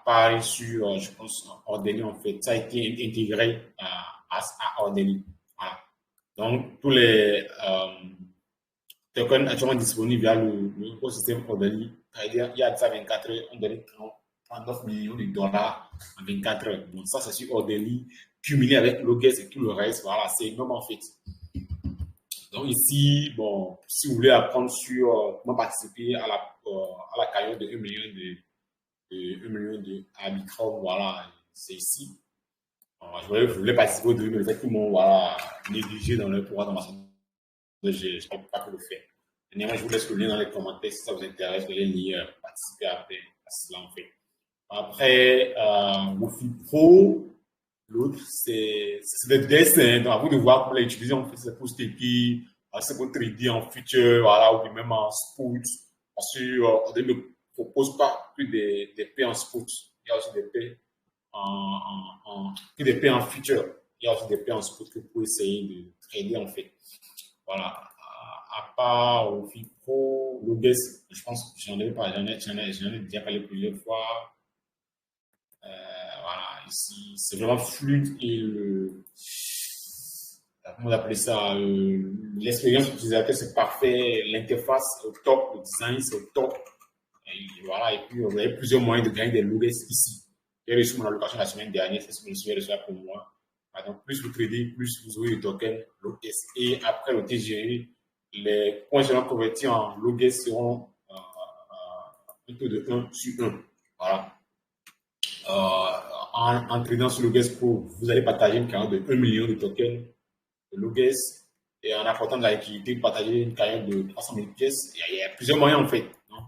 pareil sur, je pense, Ordeli, en fait. Ça a été intégré à Ordeli. Voilà. Donc, tous les tokens actuellement disponibles via le système Ordeli, il y a de ça 24 heures, on donnait 39 millions de dollars en 24 heures. Bon, ça, c'est sur Ordeli, cumulé avec Loges et tout le reste. Voilà, c'est énorme, en fait. Donc ici, bon, si vous voulez apprendre sur comment participer à la cagnotte de 1 million de 1 million de Arbitrum, voilà, c'est ici. Je voulais participer au début, mais le fait que mon voilà, négligé dans le programme de formation, je ne peux pas le faire. Néanmoins, je vous laisse le lien dans les commentaires si ça vous intéresse, vous allez lire, participer à cela en fait. Après, Wofi Pro, l'autre, c'est des dessins. Donc, à vous de voir comment l'utiliser. En fait, c'est pour staker, c'est pour trader en future, voilà, ou même en spot. Parce qu'on ne me propose pas que des paix en spot. Il y a aussi des paix que des paix en future. Il y a aussi des paix en spot que pour essayer de trader, en fait. Voilà. À part au FIPRO, Loges, je pense que j'en ai déjà parlé plusieurs fois. Voilà, ici, c'est vraiment fluide et comment on appelle ça, l'expérience utilisateur, c'est parfait, l'interface est au top, le design, c'est au top. Et voilà, et puis, vous avez plusieurs moyens de gagner des logs ici. J'ai reçu mon allocation la semaine dernière, c'est ce que je suis reçu pour moi. Donc, plus vous tradez, plus vous aurez le token logs. Et après le TGE, les points seront convertis en logs seront un taux de 1 sur 1. Voilà. En tradant sur Loges Pro, vous allez partager une cagnotte de 1 million de tokens de Loges et en apportant de la liquidité, partager une cagnotte de 300 000 pièces. Il y a plusieurs moyens en fait. Non?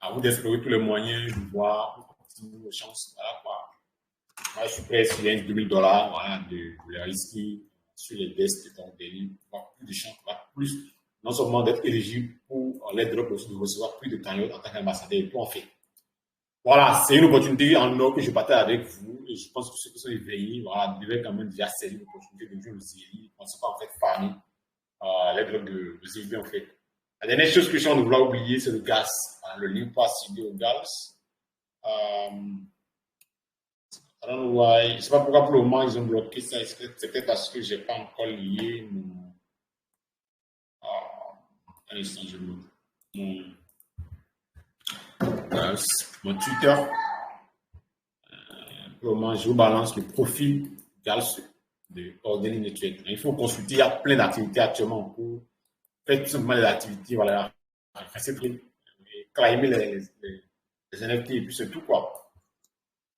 À vous d'explorer tous les moyens, de voir vos chances. Voilà quoi. Moi, je suis prêt si j'ai 2000 dollars voilà, de les risquer sur les desks de ton délit pour avoir plus de chances, plus non seulement d'être éligible pour l'aide de aussi de recevoir plus de cagnottes en tant qu'ambassadeur et tout en fait. Voilà, c'est une opportunité en or que je partage avec vous et je pense que ceux qui sont éveillés, voilà, devaient quand même déjà saisir l'opportunité de jouer le Zéli. On ne sait pas en fait farmer les drogues de Zéli en fait. La dernière chose que je suis en train de vouloir oublier, c'est le gaz. Voilà, le lien pour accéder au gaz. I don't know why. Je ne sais pas pourquoi pour le moment ils ont bloqué ça. C'est peut-être parce que je n'ai pas encore lié mon. Un instant, je me. Mon Twitter. Pour le moment, je vous balance le profil GALS de Ordinary Network. Il faut consulter, il y a plein d'activités actuellement en cours. Faites tout simplement les activités, voilà. Claimer les NFT et puis c'est tout quoi.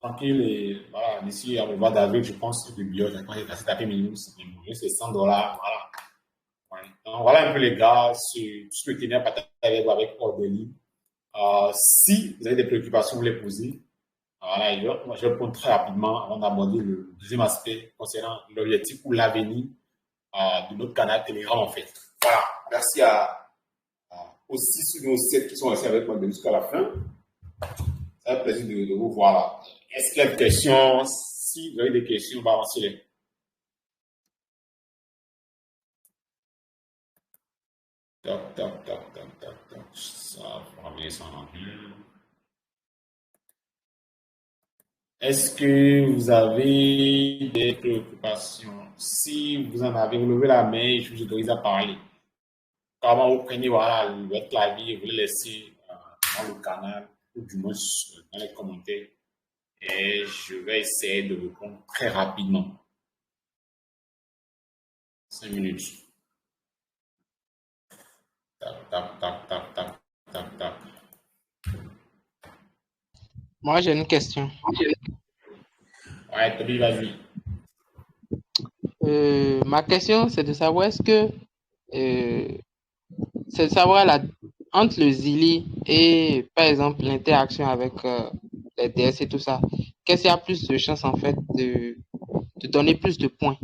Tranquille et voilà, d'ici à le mois d'avril, je pense que le bio, j'ai passé taper minimum, c'est 100 dollars, voilà. Ouais. Donc, voilà un peu les gars, sur tout ce que je tenais à partager avec Ordinary. Si vous avez des préoccupations, vous les posez. Voilà, je vais répondre très rapidement avant d'aborder le deuxième aspect concernant l'objectif ou l'avenir de notre canal Telegram en fait. Voilà, merci aussi ceux de 7 qui sont restés avec moi jusqu'à la fin. C'est un plaisir de vous voir là. Est-ce qu'il y a des questions? Si vous avez des questions, on va avancer les. Toc, toc, toc, toc, toc, toc. Ça, on va ramener ça en anglais. Est-ce que vous avez des préoccupations? Si vous en avez, vous levez la main, je vous autorise à parler. Comment vous prenez voilà, votre clavier, vous le laissez dans le canal ou du moins dans les commentaires et je vais essayer de répondre très rapidement. 5 minutes. Tac, tac, tac, tac, tac, tac, tac. Moi, j'ai une question. Ouais, Toby, vas-y. Ma question, c'est de savoir c'est de savoir entre le Zili et, par exemple, l'interaction avec les DS et tout ça, qu'est-ce qu'il y a plus de chances, en fait, de donner plus de points?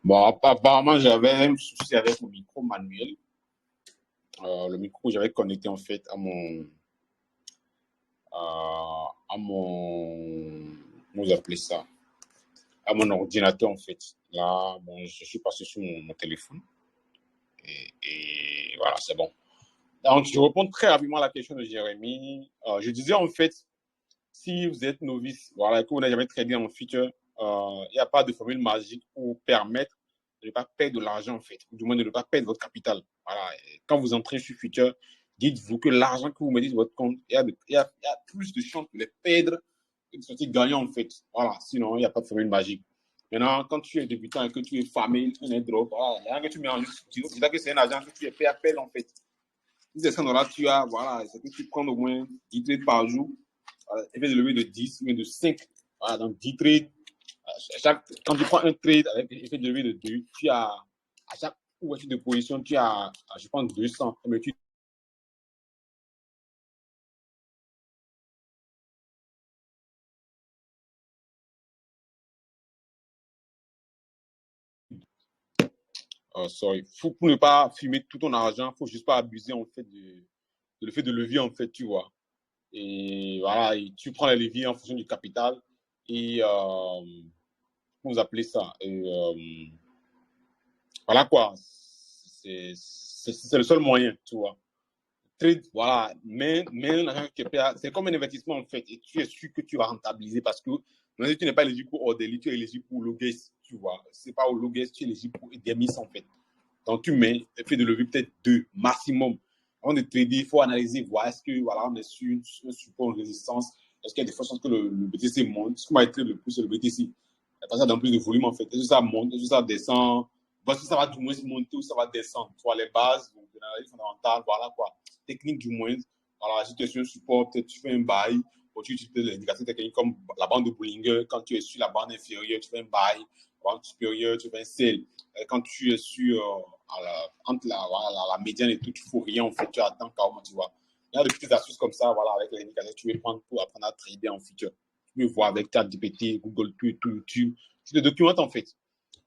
Bon, apparemment, j'avais un souci avec mon micro manuel. Le micro, j'avais connecté en fait à mon, comment vous appelez ça? À mon ordinateur en fait. Là, bon, je suis passé sur mon téléphone et voilà, c'est bon. Donc, je réponds très rapidement à la question de Jérémy. Je disais en fait, si vous êtes novice, voilà, que vous n'avez jamais tradé en future, il n'y a pas de formule magique pour permettre de ne pas perdre de l'argent en fait, ou du moins de ne pas perdre votre capital. Voilà. Et quand vous entrez sur future, dites-vous que l'argent que vous mettez sur votre compte, il y a plus de chances de les perdre que de sortir gagnant en fait. Voilà, sinon il n'y a pas de formule magique. Maintenant, quand tu es débutant et que tu es famille, un airdrop, voilà, il y a rien que tu mets en jeu. C'est-à-dire que c'est un argent que tu es payé à perdre en fait. Si c'est 100 $, tu as, voilà, c'est que tu prends au moins 10 trades par jour, effet de levée de 10 ou de 5. Voilà, donc 10 trades. Quand tu prends un trade avec effet de levée de 2, tu as, à chaque ouverture de position, tu as, je pense, 200. Mais tu sorry. Pour ne pas fumer tout ton argent, il ne faut juste pas abuser en fait de l'effet de levier en fait, tu vois. Et voilà, et tu prends les leviers en fonction du capital et comment vous appelez ça? Et, voilà quoi. C'est le seul moyen, tu vois. Trade, voilà, mais l'argent que tu payes, c'est comme un investissement en fait, et tu es sûr que tu vas rentabiliser parce que même si tu n'es pas éligible pour Orderly, tu es éligible pour Logues, tu vois. C'est pas au Logues, tu es éligible pour Demis en fait. Donc tu mets, effet de levier peut-être 2 maximum. Avant de trader, il faut analyser, voir est-ce que voilà, on est sur un support, une résistance, est-ce qu'il y a des chances que le BTC monte, ce qui m'a été le plus, c'est le BTC. Parce que ça donne plus de volume en fait. Est-ce que ça monte, est-ce que ça descend, parce que ça va du moins monter ou ça va descendre. Tu vois, les bases, donc, l'analyse fondamentale, voilà quoi. Technique du moins. Voilà, si tu es sur un support, peut-être tu fais un buy, ou tu utilises l'indicateur technique comme la bande de Bollinger. Quand tu es sur la bande inférieure, tu fais un buy. La bande supérieure, tu fais un sell. Et quand tu es sur entre la médiane et tout, tu ne fais rien en fait. Tu attends carrément, tu vois. Il y a des petites astuces comme ça, voilà, avec les indicateurs que tu veux prendre pour apprendre à trader en futur. Tu peux voir avec ChatGPT, Google, tout, YouTube. Tu te documentes en fait.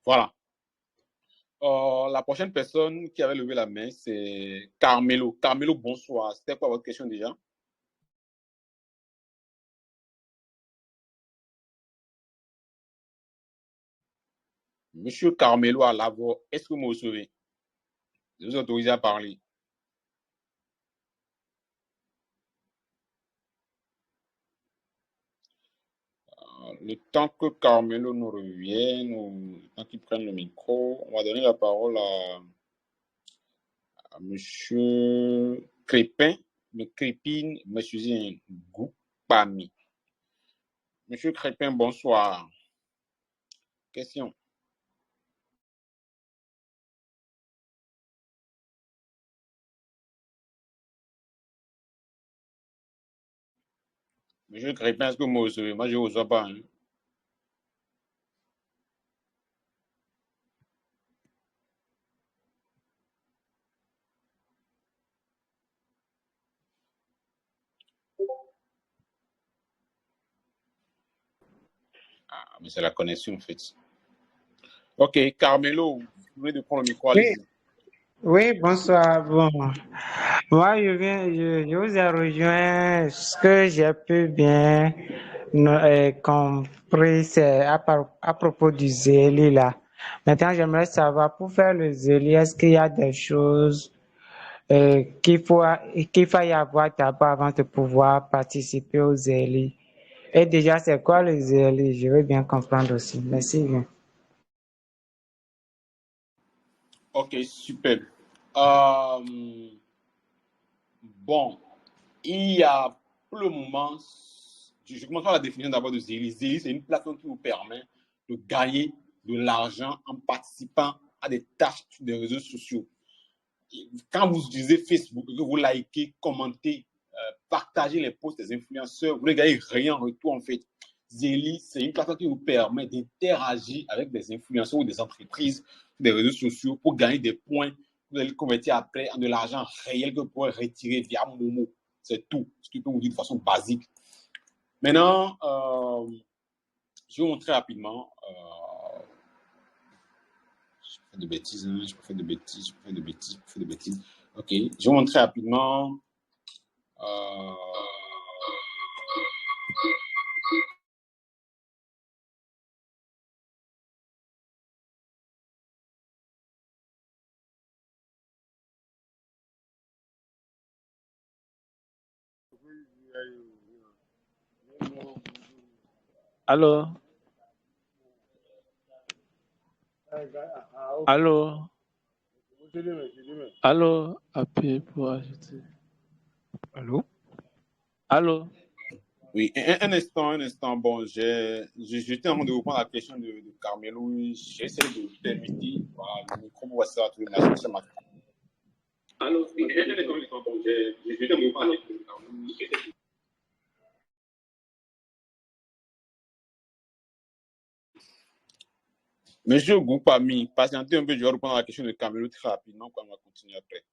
Voilà. La prochaine personne qui avait levé la main, c'est Carmelo. Carmelo, bonsoir. C'était quoi votre question déjà? Monsieur Carmelo à Lavo, est-ce que vous me recevez? Je vous autorise à parler. Le temps que Carmelo nous revienne, ou le temps qu'il prenne le micro, on va donner la parole à Monsieur Crépin, mais Crépine, Monsieur Goupami. Monsieur Crépin, bonsoir. Question. Monsieur Crépin, est-ce que vous me recevez? Moi, je ne vous reçois pas. Hein. Ah, mais c'est la connexion, en fait. Ok, Carmelo, vous venez de prendre le micro, Oui, allez-y. oui, bonsoir. Bon, moi, je vous ai rejoint. Ce que j'ai pu bien compris, c'est à propos du zéli là. Maintenant, j'aimerais savoir, pour faire le zéli, est-ce qu'il y a des choses qu'il faut y avoir d'abord avant de pouvoir participer au zéli? Et déjà, c'est quoi le zéli? Je veux bien comprendre aussi. Merci bien. Ok, super. Euh, bon, il y a pour le moment, je commence par la définition d'abord de Zeli. Zeli, c'est une plateforme qui vous permet de gagner de l'argent en participant à des tâches sur des réseaux sociaux. Quand vous utilisez Facebook, que vous likez, commentez, partagez les posts des influenceurs, vous ne gagnez rien en retour en fait. Zeli, c'est une plateforme qui vous permet d'interagir avec des influenceurs ou des entreprises, des réseaux sociaux pour gagner des points. Vous allez convertir après en de l'argent réel que vous pourrez retirer via Momo. C'est tout ce que je peux vous dire de façon basique. Maintenant, je vais vous montrer rapidement faire de bêtises, hein. Je peux faire de bêtises, je peux faire de bêtises, je peux faire de bêtises. Ok, je vais vous montrer rapidement. Allô? Allô? Allô? Appuyez pour ajouter. Allô? Allô? Oui, un instant. Bon, j'étais en train de répondre à la question de Carmelo. J'essaie de permettre, voilà, le micro pour voir ça à tous les nations. Ça m'a. Allô, oui, un instant. Bon, j'étais en train de répondre à la question de Carmelo. Monsieur Goupami, patientez un peu, je vais répondre à la question de Carmelo très rapidement, quand on va continuer après.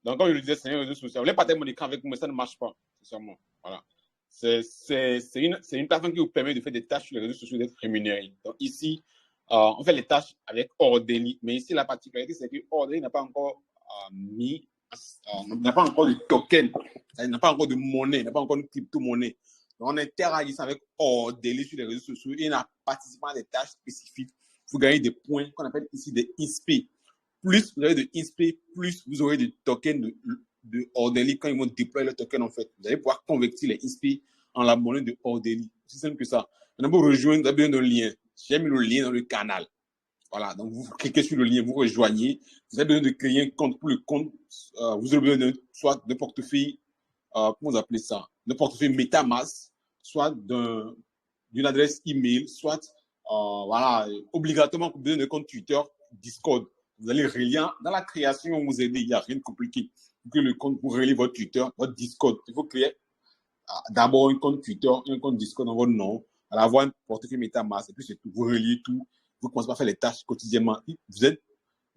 Donc, comme je le disais, c'est un réseau social. Vous voulez partager mon écran avec vous, mais ça ne marche pas, sincèrement. Voilà. C'est une plateforme qui vous permet de faire des tâches sur les réseaux sociaux, d'être rémunéré. Donc, ici, on fait les tâches avec Ordeli. Mais ici, la particularité, c'est que Ordeli n'a pas encore n'a pas encore de token, n'a pas encore de monnaie, n'a pas encore de crypto-monnaie. Donc, on interagit avec Ordeli sur les réseaux sociaux et en participant à des tâches spécifiques, vous gagnez des points qu'on appelle ici des ISP. Plus vous avez de ISP, plus vous aurez des tokens de Ordeli quand ils vont déployer le token en fait. Vous allez pouvoir convertir les ISP en la monnaie de Ordeli. C'est simple que ça. Maintenant, pour rejoindre, vous avez besoin d'un lien. J'ai mis le lien dans le canal. Voilà, donc vous cliquez sur le lien, vous rejoignez. Vous avez besoin de créer un compte. Pour le compte, vous avez besoin soit de portefeuille, comment vous appelez ça? De portefeuille MetaMask, soit d'une adresse email, soit, voilà, obligatoirement, vous avez besoin de compte Twitter, Discord. Vous allez relier dans la création, vous aider, il n'y a rien de compliqué. Vous créez le compte, vous reliez votre Twitter, votre Discord. Il faut créer d'abord un compte Twitter, un compte Discord dans votre nom, à avoir un portefeuille MetaMask, et puis c'est tout. Vous reliez tout, vous commencez à faire les tâches quotidiennement. Vous êtes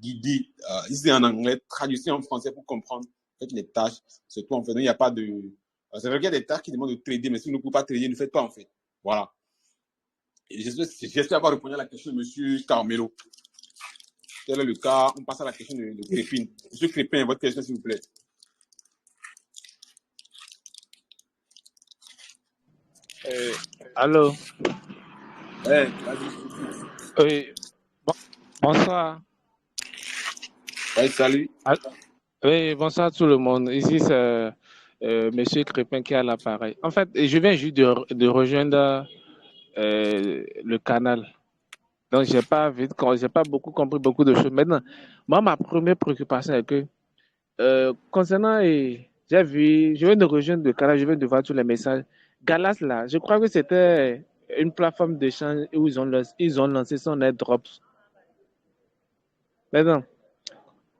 guidé, ici en anglais, traduisez en français pour comprendre, faites les tâches, c'est tout en fait. Donc, il n'y a pas de. C'est vrai qu'il y a des tâches qui demandent de trader, mais si vous ne pouvez pas trader, ne faites pas en fait. Voilà. J'espère avoir répondu à la question de M. Carmelo. Tel est le cas. On passe à la question de Crépin. Monsieur Crépin, votre question, s'il vous plaît. Allô? Ouais, vas-y. Oui. Bonsoir. Ouais, salut. Oui, bonsoir tout le monde. Ici, c'est Monsieur Crépin qui a l'appareil. En fait, je viens juste de rejoindre le canal. Donc, j'ai pas beaucoup compris beaucoup de choses. Maintenant, moi, ma première préoccupation est que concernant, je viens de rejoindre le canal, je viens de voir tous les messages. Galas, là, je crois que c'était une plateforme d'échange où ils ont lancé son airdrops. Maintenant,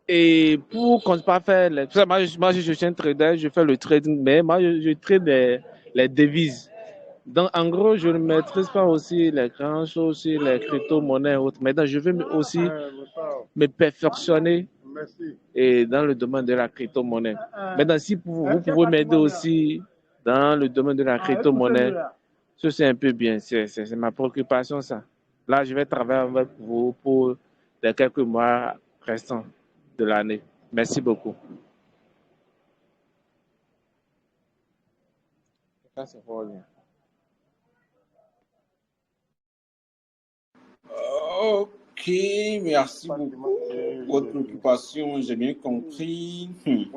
et pour qu'on ne pas faire, moi, je suis un trader, je fais le trading, mais moi, je trade les devises. Donc, en gros, je ne maîtrise pas aussi les grandes choses sur les crypto-monnaies et autres. Maintenant, je veux aussi me perfectionner et dans le domaine de la crypto-monnaie. Maintenant, si vous pouvez m'aider aussi dans le domaine de la crypto-monnaie, ça c'est un peu bien. C'est ma préoccupation, ça. Là, je vais travailler avec vous pour les quelques mois restants de l'année. Merci beaucoup. Ça, c'est fort bien. Ok, merci beaucoup pour votre préoccupation, j'ai bien compris. Il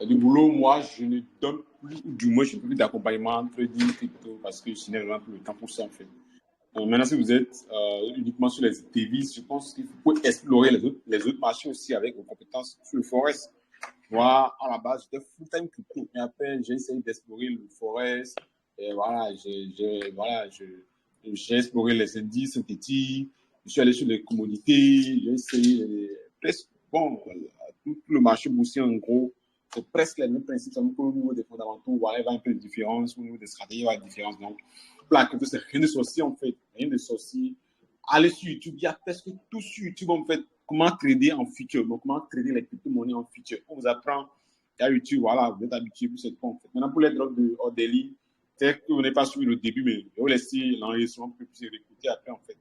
y a du boulot, moi je ne donne plus, ou du moins je ne fais plus d'accompagnement en trading crypto parce que je n'ai vraiment plus le temps pour ça en fait. Maintenant, si vous êtes uniquement sur les devises, je pense qu'il faut explorer les autres marchés aussi avec vos compétences sur le Forex. Moi, à la base, j'étais full-time crypto, mais après, j'ai essayé d'explorer le Forex. Et voilà, j'ai exploré les indices synthétiques, je suis allé sur les commodités, j'ai essayé presque, bon, tout le marché boursier en gros, c'est presque les mêmes principes, seulement qu'au niveau des fondamentaux, voilà, il y a un peu de différence, au niveau des stratégies, il y a une différence. Donc, la crypto, c'est rien de sorcier en fait, rien de sorcier. Allez sur YouTube, il y a presque tout sur YouTube en fait, comment trader en future, donc comment trader les crypto-monnaies en future. On vous apprend, il y a YouTube, voilà, vous êtes habitué pour cette fois en fait. Maintenant, pour les drops de Ordeli, c'est que vous n'avez pas suivi le début, mais vous laissez l'enregistrement pour que vous puissiez l'écouter après en fait.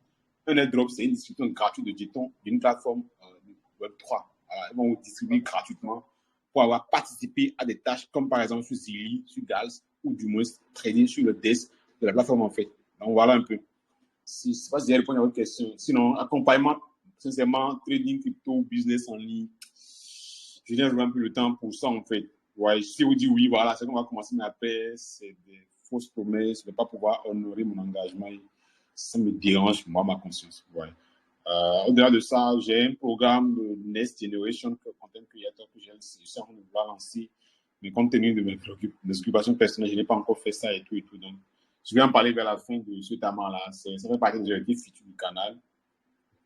Un airdrop, c'est une distribution gratuite de jetons d'une plateforme Web3. Voilà, ils vont vous distribuer gratuitement pour avoir participé à des tâches comme par exemple sur Zilli, sur Gals, ou du moins trader sur le desk de la plateforme en fait. Donc voilà un peu. Je ne sais pas si j'ai répondu à votre question. Sinon, accompagnement, sincèrement, trading, crypto, business en ligne, je n'ai vraiment plus le temps pour ça en fait. Ouais, si vous dites oui, voilà, c'est qu'on va commencer, mais après, c'est des fausses promesses, je ne vais pas pouvoir honorer mon engagement. Ça me dérange, moi, ma conscience. Ouais. Au-delà de ça, j'ai un programme de Next Generation Content Creator que j'ai en train de vouloir lancer. Mais compte tenu de mes occupations personnelles, je n'ai pas encore fait ça et tout. Donc, je vais en parler vers la fin de ce temps-là. Ça fait partie des objectifs futurs du canal.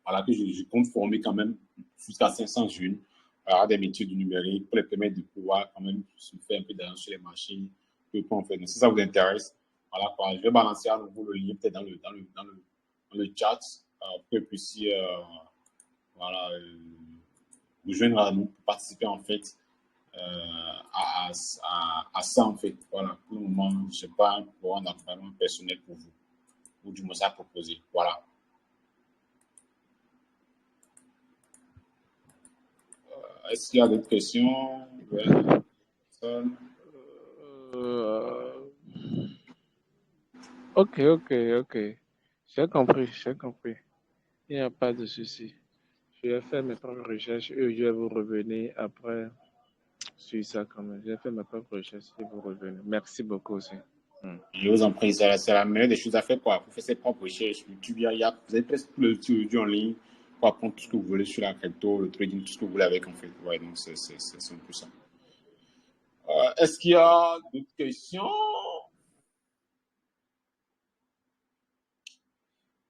Voilà, que je compte former quand même jusqu'à 500 jeunes à des métiers du numérique pour les permettre de pouvoir quand même se faire un peu d'argent sur les machines. En fait. Donc, si ça vous intéresse, voilà, quoi, je vais balancer à nouveau le lien peut-être dans le chat pour que vous puissiez voilà, nous joindre à nous pour participer en fait à ça en fait. Voilà, pour le moment, je ne sais pas un programme d'accompagnement personnel pour vous, ou du moins ça proposer. Voilà. Est-ce qu'il y a d'autres questions? Ouais. Ok. J'ai compris. Il n'y a pas de souci. Je vais faire mes propres recherches et je vais vous revenir après sur ça quand même. Je vais faire mes propres recherches et vous revenir. Merci beaucoup aussi. Je vous en prie, c'est la meilleure des choses à faire pour faire ses propres recherches. YouTube, vous avez presque tout le studio en ligne pour apprendre tout ce que vous voulez sur la crypto, le trading, tout ce que vous voulez avec en fait. Ouais, donc c'est un peu ça. Est-ce qu'il y a d'autres questions?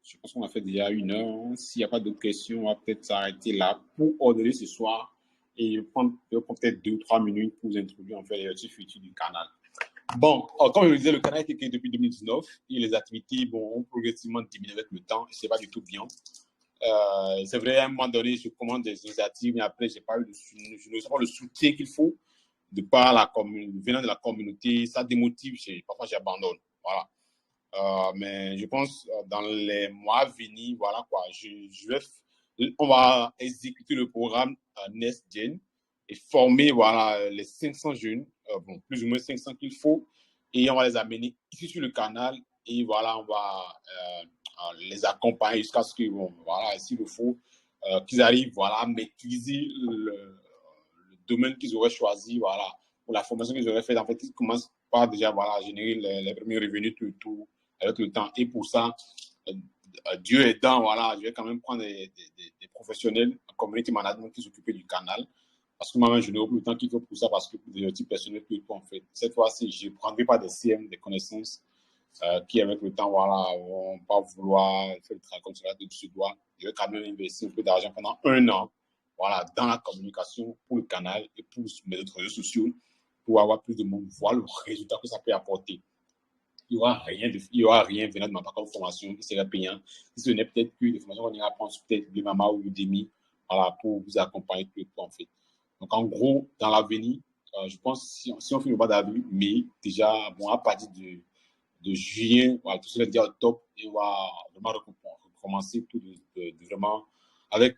Je pense qu'on a fait déjà 1 heure. S'il n'y a pas d'autres questions, on va peut-être s'arrêter là pour ordonner ce soir et prendre peut-être 2 ou 3 minutes pour vous introduire en fait les objectifs futurs du canal. Bon, comme je le disais, le canal a été créé depuis 2019 et les activités ont progressivement diminué avec le temps et ce n'est pas du tout bien. C'est vrai, à un moment donné, je commande des initiatives, mais après, je ne sais pas le soutien qu'il faut de par venant de la communauté. Ça démotive, parfois j'abandonne. Voilà. Mais je pense dans les mois à venir, voilà quoi, on va exécuter le programme Next Gen et former voilà, les 500 jeunes, bon, plus ou moins 500 qu'il faut, et on va les amener ici sur le canal et voilà, on va les accompagner jusqu'à ce que, bon, voilà, s'il le faut, qu'ils arrivent voilà, à maîtriser le domaine qu'ils auraient choisi, voilà, pour la formation qu'ils auraient faite. En fait, ils commencent par déjà voilà, générer les premiers revenus tout avec le temps. Et pour ça, Dieu aidant, voilà, je vais quand même prendre des professionnels en community management qui s'occupent du canal. Parce que moi-même, je n'ai plus le temps qu'il faut pour ça, parce que pour des outils personnels que en fait. Cette fois-ci, je ne prendrai pas des CM, des connaissances qui, avec le temps, voilà, vont pas vouloir faire le travail comme cela de ce doigt. Je vais quand même investir un peu d'argent pendant 1 an, voilà, dans la communication pour le canal et pour mes autres réseaux sociaux, pour avoir plus de monde, voir le résultat que ça peut apporter. Il n'y aura rien venant de ma part comme formation qui serait payant. Si ce n'est peut-être que des formations qu'on ira prendre sur peut-être Mama ou Udemy, voilà, pour vous accompagner tout le temps, en fait. Donc, en gros, dans l'avenir, je pense, si on fait le bas d'avis, mais déjà, bon, à partir de juillet, voilà, tout cela déjà au top, et on va vraiment recommencer tout vraiment avec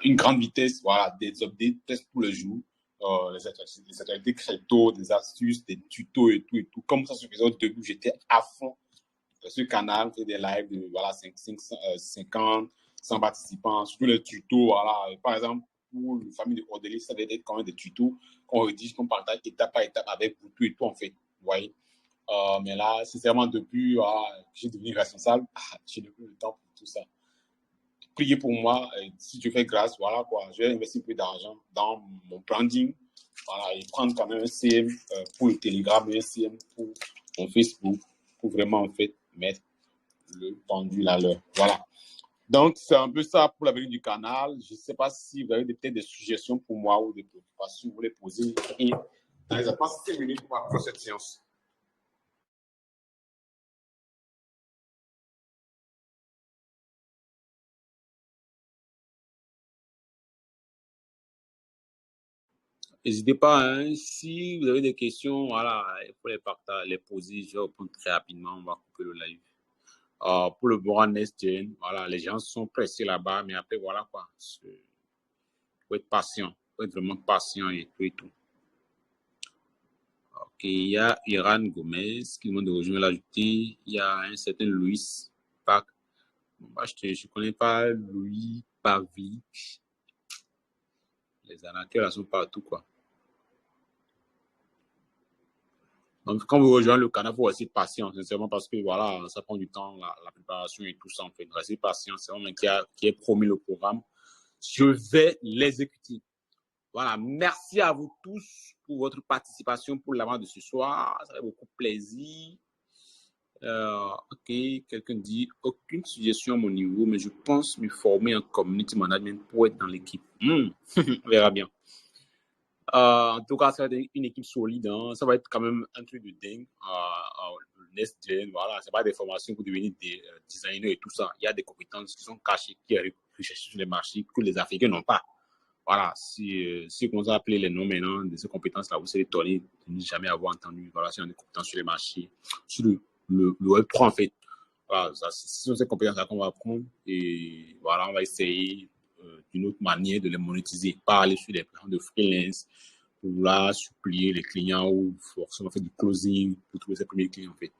une grande vitesse, voilà, des updates presque tous les jours. Les actualités crypto, des astuces, des tutos et tout. Comme ça se faisait au début, j'étais à fond sur ce canal, fait des lives de voilà, 50, 100 participants, surtout les tutos. Voilà. Par exemple, pour la famille de Cordélie, ça devait être quand même des tutos qu'on rédige, qu'on partage étape par étape avec vous tout et tout, en fait. Vous voyez? Mais là, sincèrement, depuis que j'ai devenu responsable, j'ai plus le temps pour tout ça. Priez pour moi, si tu fais grâce, voilà quoi, je vais investir plus d'argent dans mon branding, voilà, et prendre quand même un CM pour le Telegram, un CM pour mon Facebook, pour vraiment en fait mettre le pendule à l'heure. Voilà. Donc, c'est un peu ça pour l'avenir du canal. Je ne sais pas si vous avez peut-être des suggestions pour moi ou des préoccupations, vous les poser. Et dans les attentes 5 minutes pour cette séance. N'hésitez pas, hein, si vous avez des questions, voilà, il faut les partager, les poser. Je vais répondre très rapidement. On va couper le live. pour le programme Next Gen. Voilà, les gens sont pressés là-bas, mais après, voilà quoi. Il faut être patient. Il faut être vraiment patient et tout et tout. Ok, il y a Iran Gomez qui demande de rejoindre l'ajouter. Il y a un certain Louis Pac. Bon, bah, je ne connais pas Louis Pavic. Les arnaqueurs là sont partout, quoi. Donc, quand vous rejoignez le canal, il faut rester patient, sincèrement, parce que voilà, ça prend du temps, la préparation et tout ça, en fait. Restez patient, c'est moi qui ai promis le programme. Je vais l'exécuter. Voilà, merci à vous tous pour votre participation pour l'avant de ce soir. Ça fait beaucoup plaisir. Ok, quelqu'un dit aucune suggestion à mon niveau, mais je pense me former en community management pour être dans l'équipe. On verra bien. En tout cas, ça va être une équipe solide. Hein. Ça va être quand même un truc de dingue. Next Gen, voilà, c'est pas des formations pour devenir des designers et tout ça. Il y a des compétences qui sont cachées, qui sont recherchées sur les marchés, que les Africains n'ont pas. Voilà, si on commence à appeler les noms maintenant de ces compétences-là, vous serez étonné de ne jamais avoir entendu. Voilà, si on a des compétences sur les marchés, sur le Web3 en fait. Voilà, ce sont ces compétences-là qu'on va apprendre et voilà, on va essayer d'une autre manière de les monétiser, pas aller sur des plans de freelance pour vouloir supplier les clients ou forcément faire du closing pour trouver ses premiers clients en fait.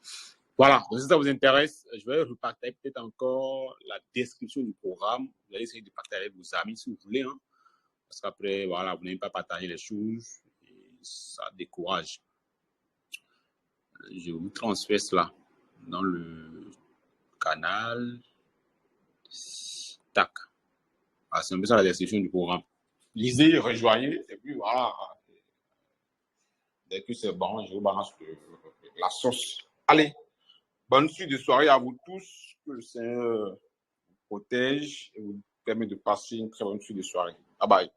Voilà, donc si ça vous intéresse, je vais repartager peut-être encore la description du programme. Vous allez essayer de partager avec vos amis si vous voulez, hein. Parce qu'après, voilà, vous n'avez pas partagé les choses et ça décourage. Je vous transfère cela dans le canal. Tac. Ah, c'est un peu ça la description du programme. Lisez, rejoignez, et puis voilà. Dès que c'est bon, je vous balance la sauce. Allez, bonne suite de soirée à vous tous. Que le Seigneur vous protège et vous permet de passer une très bonne suite de soirée. Bye bye.